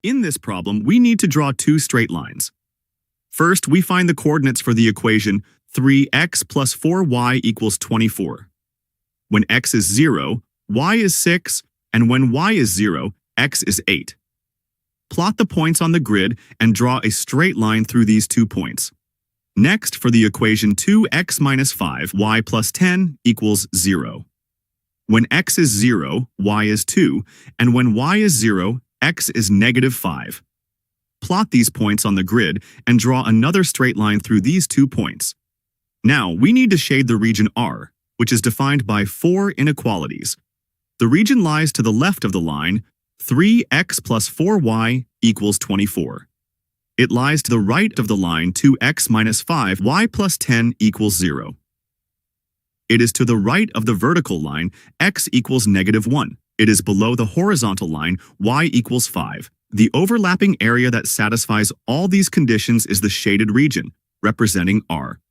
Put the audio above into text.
In this problem, we need to draw two straight lines. First, we find the coordinates for the equation 3x plus 4y equals 24. When x is 0, y is 6, and when y is 0, x is 8. Plot the points on the grid and draw a straight line through these 2 points. Next, for the equation 2x minus 5y plus 10 equals 0. When x is 0, y is 2, and when y is 0, x is negative 5. Plot these points on the grid and draw another straight line through these 2 points. Now, we need to shade the region R, which is defined by 4 inequalities. The region lies to the left of the line 3x plus 4y equals 24. It lies to the right of the line 2x minus 5y plus 10 equals 0. It is to the right of the vertical line x equals negative 1. It is below the horizontal line y equals 5. The overlapping area that satisfies all these conditions is the shaded region, representing R.